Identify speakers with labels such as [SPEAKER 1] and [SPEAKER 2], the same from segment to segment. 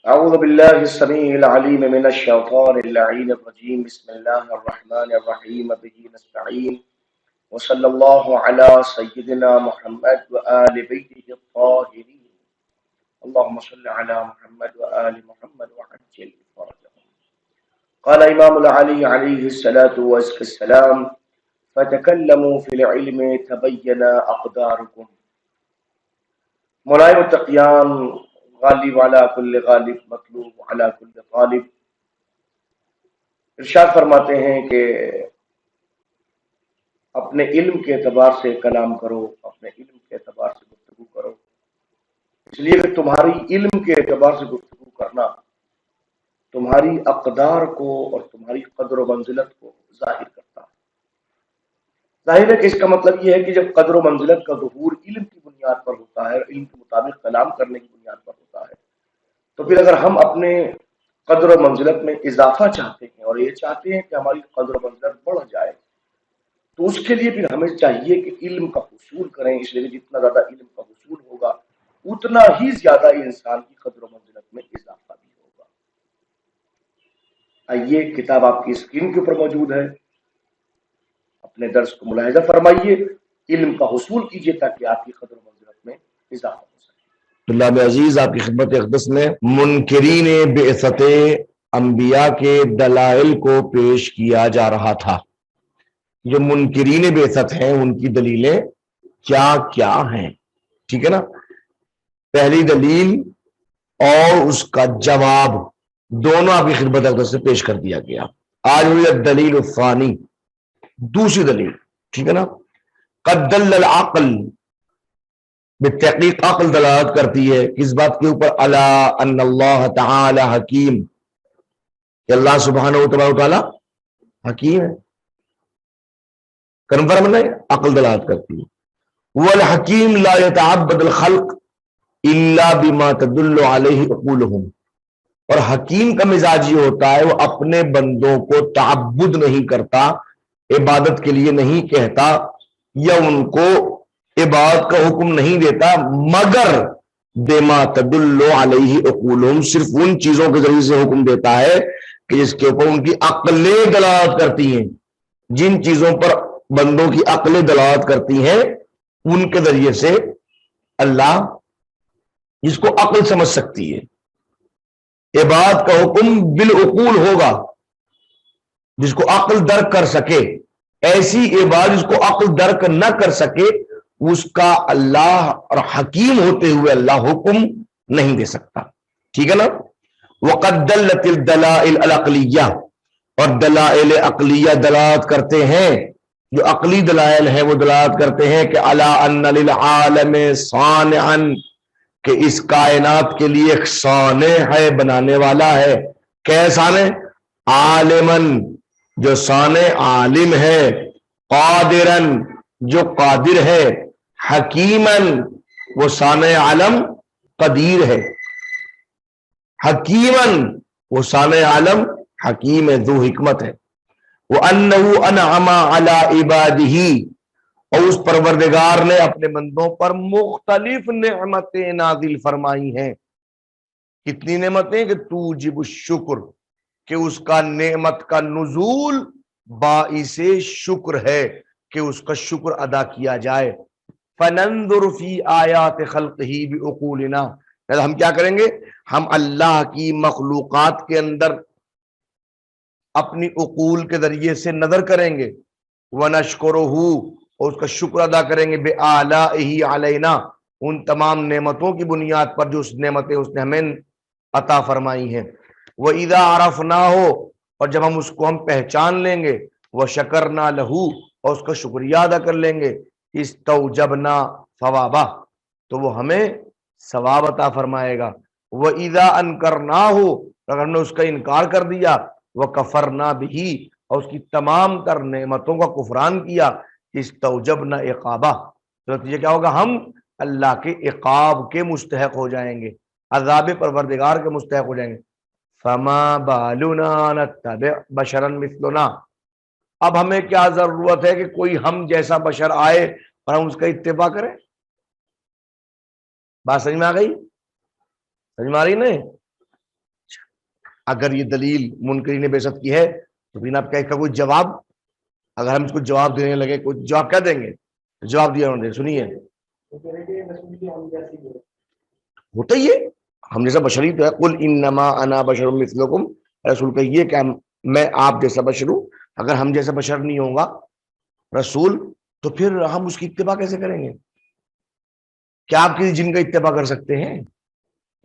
[SPEAKER 1] أعوذ بالله السميع العليم من الشيطان اللعين الرجيم. بسم الله الرحمن الرحيم. به نستعين. وصلى الله على سيدنا محمد وآل بيته الطاهرين. اللهم صل على محمد وآل محمد وعجل فرجهم. قال إمام العلي عليه الصلاة والسلام: فتكلموا في العلم تبين أقداركم. ملائم التقیان، غالب علی کل غالب، مطلوب علی کل طالب، ارشاد فرماتے ہیں کہ اپنے علم کے اعتبار سے کلام کرو، اپنے علم کے اعتبار سے گفتگو کرو، اس لیے کہ تمہاری علم کے اعتبار سے گفتگو کرنا تمہاری اقدار کو اور تمہاری قدر و منزلت کو ظاہر کرتا ہے۔ ظاہر ہے کہ اس کا مطلب یہ ہے کہ جب قدر و منزلت کا ظہور علم کی بنیاد پر ہوتا ہے، علم کے مطابق کلام کرنے کی بنیاد پر ہوتا ہے، تو پھر اگر ہم اپنے قدر و منزلت میں اضافہ چاہتے ہیں اور یہ چاہتے ہیں کہ ہماری قدر و منزلت بڑھ جائے، تو اس کے لیے پھر ہمیں چاہیے کہ علم کا حصول کریں، اس لیے جتنا زیادہ علم کا حصول ہوگا اتنا ہی زیادہ انسان کی قدر و منزلت میں اضافہ بھی ہوگا۔ آئیے، کتاب آپ کی اسکرین کے اوپر موجود ہے، اپنے درس کو ملاحظہ فرمائیے، علم کا حصول کیجیے تاکہ آپ کی قدر و منزلت میں اضافہ ہو سکے۔
[SPEAKER 2] اللہ میں عزیز، آپ کی خدمت اقدس میں منکرین بعثت انبیاء کے دلائل کو پیش کیا جا رہا تھا۔ جو منکرین بعثت ہیں ان کی دلیلیں کیا کیا ہیں، ٹھیک ہے نا؟ پہلی دلیل اور اس کا جواب دونوں آپ کی خدمت اقدس سے پیش کر دیا گیا۔ آج ہوئی الدلیل الثانی، دوسری دلیل، ٹھیک ہے نا؟ قد دل العقل، بالتحقیق عقل دلالت کرتی ہے کس بات کے اوپر؟ الا ان اللہ تعالی حکیم، کہ اللہ سبحانہ و تعالی حکیم ہے۔ کنفرم نہیں؟ عقل دلالت کرتی ہے۔ والحکیم لا يتعبد الخلق الا بما تدل علیہ عقولہم، اور حکیم کا مزاج یہ ہوتا ہے وہ اپنے بندوں کو تعبد نہیں کرتا، عبادت کے لیے نہیں کہتا یا ان کو عبادت کا حکم نہیں دیتا، مگر بما تدل علیہ عقولہم، صرف ان چیزوں کے ذریعے سے حکم دیتا ہے کہ جس کے اوپر ان کی عقلیں دلالت کرتی ہیں۔ جن چیزوں پر بندوں کی عقلیں دلالت کرتی ہیں ان کے ذریعے سے اللہ، جس کو عقل سمجھ سکتی ہے، عبادت کا حکم بالعقول ہوگا، جس کو عقل درک کر سکے۔ ایسی عبادت جس کو عقل درک نہ کر سکے اس کا اللہ اور حکیم ہوتے ہوئے اللہ حکم نہیں دے سکتا، ٹھیک ہے نا؟ وقد دلت الدلائل العقلیہ، اور دلائل عقلیہ دلالت کرتے ہیں، جو عقلی دلائل ہیں وہ دلالت کرتے ہیں کہ الا ان للعالم صانعا، کہ اس کائنات کے لیے ایک صانع ہے، بنانے والا ہے۔ کیسا صانع؟ عالمن، جو صانع عالم ہے، قادرن، جو قادر ہے، حکیمن، وہ صانع عالم قدیر ہے، حکیمن، وہ صانع عالم حکیم ہے، ذو حکمت ہے۔ وَأَنَّهُ أَنْعَمَ عَلَىٰ عِبَادِهِ، اور اس پروردگار نے اپنے بندوں پر مختلف نعمتیں نازل فرمائی ہیں۔ کتنی نعمتیں؟ کہ توجب الشکر، کہ اس کا نعمت کا نزول باعث شکر ہے کہ اس کا شکر ادا کیا جائے۔ فَنَنظُرُ فِي آیَاتِ خَلْقِهِ بِعُقُولِنَا، ہم کیا کریں گے؟ ہم اللہ کی مخلوقات کے اندر اپنی عقول کے ذریعے سے نظر کریں گے۔ وَنَشْكُرُهُ، اور اس کا شکر ادا کریں گے، بِآلَائِهِ عَلَيْنَا، ان تمام نعمتوں کی بنیاد پر جو اس نعمتیں اس نے ہمیں عطا فرمائی ہیں۔ وَإِذَا عَرَفْنَاهُ، اور جب ہم اس کو ہم پہچان لیں گے، وَشَكَرْنَا لَهُ، اور اس کا شکریہ ادا کر لیں گے، اسْتَوْجَبْنَا ثَوَابَهُ، تو وہ ہمیں ثواب عطا فرمائے گا۔ وَإِذَا أَنكَرْنَاهُ، اگر ہم نے اس کا انکار کر دیا، وَكَفَرْنَا بِهِ، اور اس کی تمام تر نعمتوں کا کفران کیا، اسْتَوْجَبْنَا عِقَابَهُ، تو نتیجہ کیا ہوگا؟ ہم اللہ کے عقاب کے مستحق ہو جائیں گے، عذاب پروردگار کے مستحق ہو جائیں گے۔ فما بالنا نتبع بشرا مثلنا، اب ہمیں کیا ضرورت ہے کہ کوئی ہم جیسا بشر آئے اور ہم اس کا اتباع کریں؟ بات سمجھ میں آ گئی؟ سمجھ میں آ رہی نہیں؟ اگر یہ دلیل منکرین نے بے عزت کی ہے تو پھر آپ کا کوئی جواب، اگر ہم اس کو جواب دینے لگے کوئی جواب کیا دیں گے؟ جواب دیا انہوں نے، سنیے ہوتا ہی ہے ہم جیسا بشری تو ہے، قل انما انا بشر مثلکم، رسول کہیے کہ میں آپ جیسا بشر ہوں، اگر ہم جیسا بشر نہیں ہوگا رسول تو پھر ہم اس کی اتباع کیسے کریں گے؟ کیا آپ کسی جن کا اتباع کر سکتے ہیں؟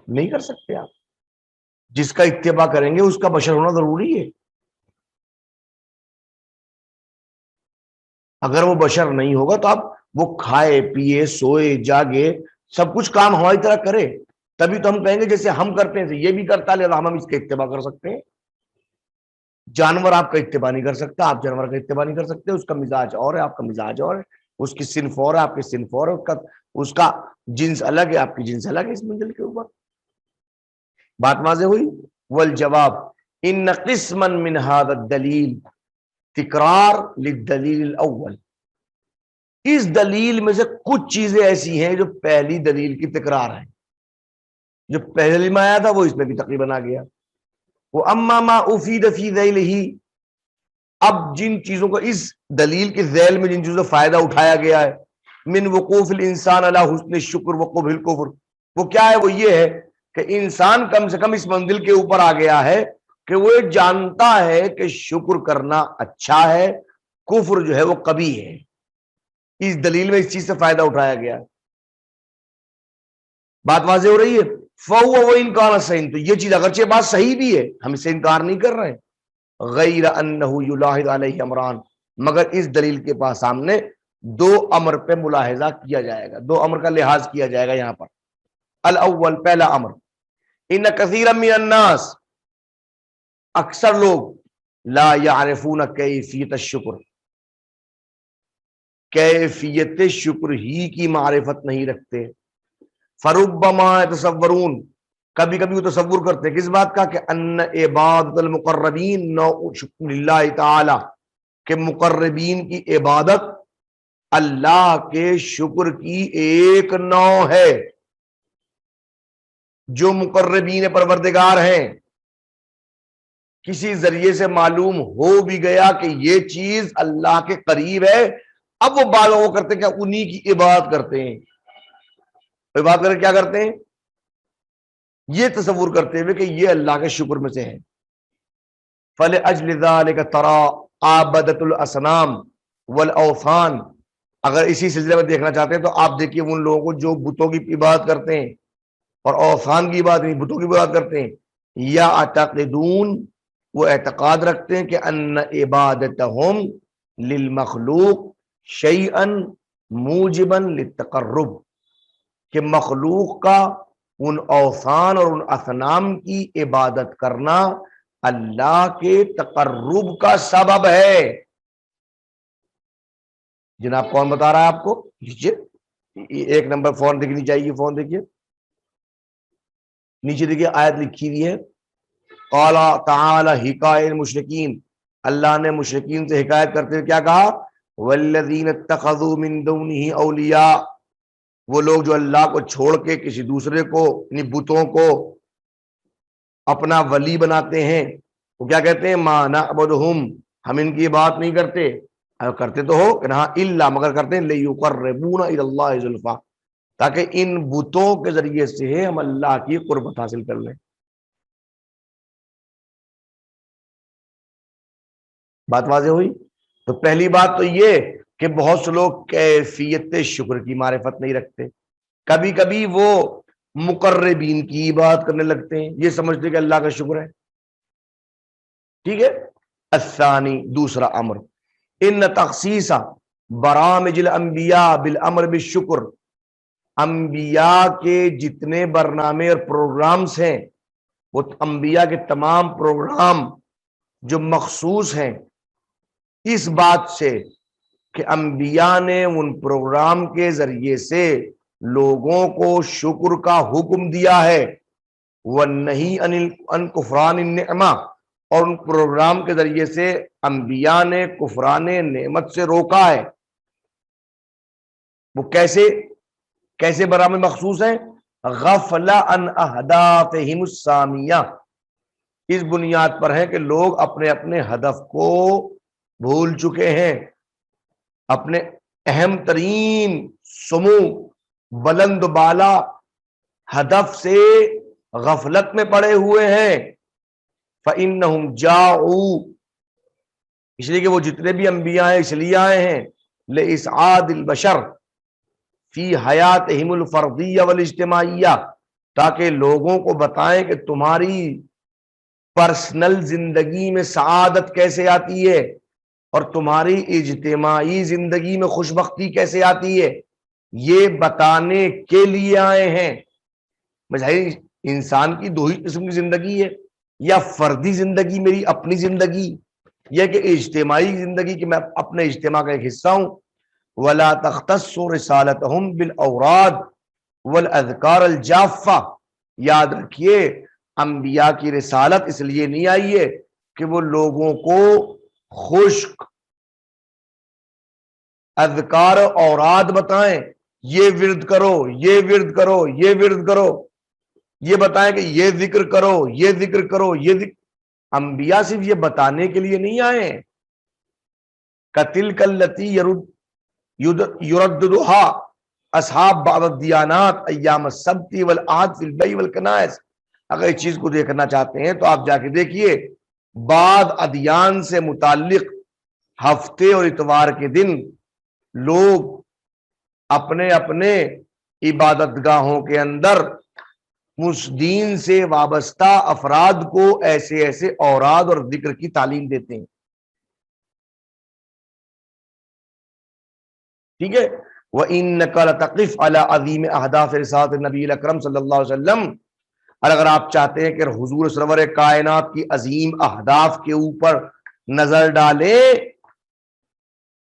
[SPEAKER 2] نہیں کر سکتے آپ. جس کا اتباع کریں گے اس کا بشر ہونا ضروری ہے. اگر وہ بشر نہیں ہوگا تو آپ وہ کھائے پیے سوئے جاگے سب کچھ کام ہماری طرح کرے، تبھی تو ہم کہیں گے جیسے ہم کرتے ہیں یہ بھی کرتا ہے لہذا ہم اس کا اتباع کر سکتے ہیں. جانور آپ کا اتباع نہیں کر سکتا، آپ جانور کا اتباع نہیں کر سکتے، اس کا مزاج اور ہے، آپ کا مزاج اور ہے، اس کی صنف اور ہے، آپ کی صنف اور ہے، اس کا جنس الگ ہے، آپ کی جنس الگ ہے. اس منزل کے اوپر بات واضح ہوئی. والجواب ان قسما من هذا الدلیل تکرار للدلیل الاول، اس دلیل میں سے کچھ چیزیں ایسی ہیں جو پہلی دلیل کی تکرار ہیں، جو پہلے دلیل میں آیا تھا وہ اس میں بھی تقریباً آ گیا. وہ اما ما افید فی ذیلہ، اب جن چیزوں کو اس دلیل کے ذیل میں جن چیزوں سے فائدہ اٹھایا گیا ہے، من وقوف الانسان علی حسن الشکر وقبح الکفر، وہ کیا ہے؟ وہ یہ ہے کہ انسان کم سے کم اس منزل کے اوپر آ گیا ہے کہ وہ جانتا ہے کہ شکر کرنا اچھا ہے، کفر جو ہے وہ قبیح ہے. اس دلیل میں اس چیز سے فائدہ اٹھایا گیا. بات واضح ہو رہی ہے. فَهُوَ وَإِنْ كَانَ صَحِيحًا، تو یہ چیز اگرچہ بات صحیح بھی ہے، ہم اس سے انکار نہیں کر رہے ہیں. غیر انه یلاحظ علیہ امران، مگر اس دلیل کے پاس سامنے دو امر پہ ملاحظہ کیا جائے گا، دو امر کا لحاظ کیا جائے گا یہاں پر. الاول، پہلا امر، ان کثیرا من الناس، اکثر لوگ، لا یعرفون کیفیت الشکر، کیفیت شکر ہی کی معرفت نہیں رکھتے. فربما يتصورون، کبھی کبھی وہ تصور کرتے ہیں کس بات کا؟ کہ ان عبادت المقربین نوع شکر اللہ تعالی، کہ مقربین کی عبادت اللہ کے شکر کی ایک نوع ہے. جو مقربین پروردگار ہیں کسی ذریعے سے معلوم ہو بھی گیا کہ یہ چیز اللہ کے قریب ہے، اب وہ بعض وہ کرتے ہیں کہ انہی کی عبادت کرتے ہیں. عبادت کر کے کیا کرتے ہیں؟ یہ تصور کرتے ہوئے کہ یہ اللہ کے شکر میں سے ہے. فَلِأَجْلِ ذَلِكَ تَرَى عَابَدَةُ الْأَصْنَامِ وَالْأَوْثَانِ، اگر اسی سلسلے میں دیکھنا چاہتے ہیں تو آپ دیکھیے ان لوگوں کو جو بتوں کی عبادت کرتے ہیں اور اوثان کی عبادت نہیں، بتوں کی عبادت کرتے ہیں. یا اعتقدون، وہ اعتقاد رکھتے ہیں کہ ان عبادتہم للمخلوق شیئا موجبا للتقرب، کہ مخلوق کا ان اوثان اور ان اصنام کی عبادت کرنا اللہ کے تقرب کا سبب ہے. جناب کون بتا رہا ہے آپ کو؟ ایک نمبر فون دیکھنی چاہیے، فون دیکھیے نیچے دیکھیے آیت لکھی ہوئی ہے. قال تعالی حکایت المشرکین، اللہ نے مشرکین سے حکایت کرتے ہوئے کیا کہا؟ والذین اتخذوا من دونہ اولیاء، وہ لوگ جو اللہ کو چھوڑ کے کسی دوسرے کو یعنی بتوں کو اپنا ولی بناتے ہیں، وہ کیا کہتے ہیں؟ ما نعبدہم، ہم ان کی بات نہیں کرتے، کرتے تو ہو کہ ہاں الا، مگر کرتے ہیں لیقربونا الی اللہ زلفا، تاکہ ان بتوں کے ذریعے سے ہم اللہ کی قربت حاصل کر لیں. بات واضح ہوئی. تو پہلی بات تو یہ کہ بہت سے لوگ کیفیت شکر کی معرفت نہیں رکھتے، کبھی کبھی وہ مقربین کی بات کرنے لگتے ہیں، یہ سمجھتے کہ اللہ کا شکر ہے. ٹھیک ہے. الثانی، دوسرا امر، ان تخصیص برامج الانبیاء بالامر بالشکر، انبیاء کے جتنے برنامے اور پروگرامز ہیں، وہ انبیاء کے تمام پروگرام جو مخصوص ہیں اس بات سے کہ انبیاء نے ان پروگرام کے ذریعے سے لوگوں کو شکر کا حکم دیا ہے، وَالنَّهِي عَنْ كُفْرَانِ النِّعْمَةِ، اور ان پروگرام کے ذریعے سے انبیاء نے کفران نعمت سے روکا ہے. وہ کیسے برامج مخصوص ہیں؟ غفل عن اہدافہم السامیہ، اس بنیاد پر ہے کہ لوگ اپنے اپنے ہدف کو بھول چکے ہیں، اپنے اہم ترین سمو بلند بالا ہدف سے غفلت میں پڑے ہوئے ہیں۔ فَإِنَّهُمْ جَاءُوا، اس لیے کہ وہ جتنے بھی انبیاء ہیں اس لیے آئے ہیں لِإِسْعَادِ الْبَشَرِ فی حیاتہم الفردیہ والاجتماعیہ، تاکہ لوگوں کو بتائیں کہ تمہاری پرسنل زندگی میں سعادت کیسے آتی ہے اور تمہاری اجتماعی زندگی میں خوش بختی کیسے آتی ہے، یہ بتانے کے لیے آئے ہیں۔ مجھے انسان کی دو ہی قسم کی زندگی ہے، یا فردی زندگی میری اپنی زندگی، یہ کہ اجتماعی زندگی کہ میں اپنے اجتماع کا ایک حصہ ہوں۔ وَلَا تَخْتَصُّ رِسَالَتَهُمْ بِالْأَوْرَادِ وَالْأَذْكَارِ الْجَافَّةِ، یاد رکھیے انبیاء کی رسالت اس لیے نہیں آئی ہے کہ وہ لوگوں کو خشک اذکار اوراد بتائیں، یہ ورد کرو، یہ ورد کرو، یہ ورد کرو، یہ بتائیں کہ یہ ذکر کرو، یہ ذکر کرو، یہ ذکر۔ انبیاء صرف یہ بتانے کے لیے نہیں آئے ہیں۔ قتل التی یرددھا اصحاب بعض الدیانات ایام السبت والعہد فی البیع والکنائس۔ اگر اس چیز کو دیکھنا چاہتے ہیں تو آپ جا کے دیکھیے، بعض ادیان سے متعلق ہفتے اور اتوار کے دن لوگ اپنے اپنے عبادت گاہوں کے اندر اس دین سے وابستہ افراد کو ایسے ایسے اوراد اور ذکر کی تعلیم دیتے ہیں، ٹھیک ہے۔ وَإِنَّكَ لَتَقِفُ عَلَىٰ عَظِيمِ أَهْدَافِ رِسَالَةِ النَّبِيِّ الْأَكْرَمِ صلی اللہ علیہ وسلم، اور اگر آپ چاہتے ہیں کہ حضور سرور کائنات کی عظیم اہداف کے اوپر نظر ڈالیں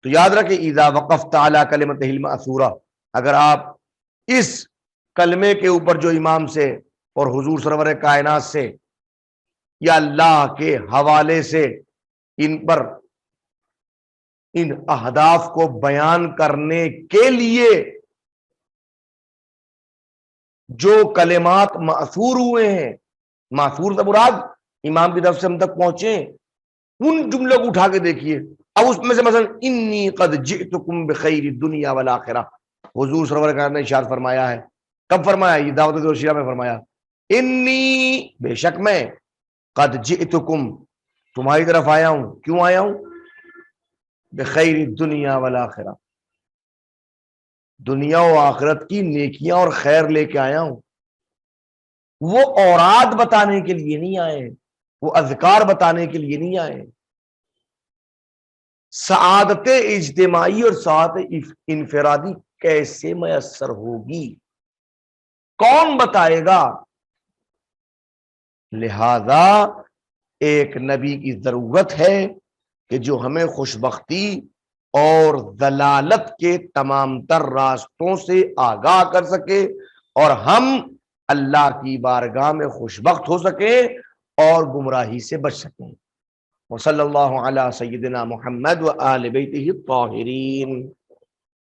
[SPEAKER 2] تو یاد رکھیں اذا وقفت علی کلمتہ المأثورہ، اگر آپ اس کلمے کے اوپر جو امام سے اور حضور سرور کائنات سے یا اللہ کے حوالے سے ان پر ان اہداف کو بیان کرنے کے لیے جو کلمات مأثور ہوئے ہیں، مأثور سے مراد امام کی طرف سے ہم تک پہنچے، ان جملوں کو اٹھا کے دیکھیے۔ اب اس میں سے مثلا انی قد جئتکم بخیر الدنیا والآخرہ، حضور صلی اللہ علیہ وسلم نے ارشاد فرمایا ہے، کب فرمایا؟ یہ دعوت الشیعہ میں فرمایا، انی بے شک میں، قد جئتکم تمہاری طرف آیا ہوں، کیوں آیا ہوں؟ بخیر الدنیا والآخرہ، دنیا و آخرت کی نیکیاں اور خیر لے کے آیا ہوں۔ وہ اوراد بتانے کے لیے نہیں آئے، وہ اذکار بتانے کے لیے نہیں آئے۔ سعادت اجتماعی اور سعادت انفرادی کیسے میسر ہوگی، کون بتائے گا؟ لہذا ایک نبی کی ضرورت ہے کہ جو ہمیں خوشبختی اور ضلالت کے تمام تر راستوں سے آگاہ کر سکے اور ہم اللہ کی بارگاہ میں خوشبخت ہو سکیں اور گمراہی سے بچ سکیں۔ وصلی اللہ علی سیدنا محمد و آل بیتہ الطاہرین۔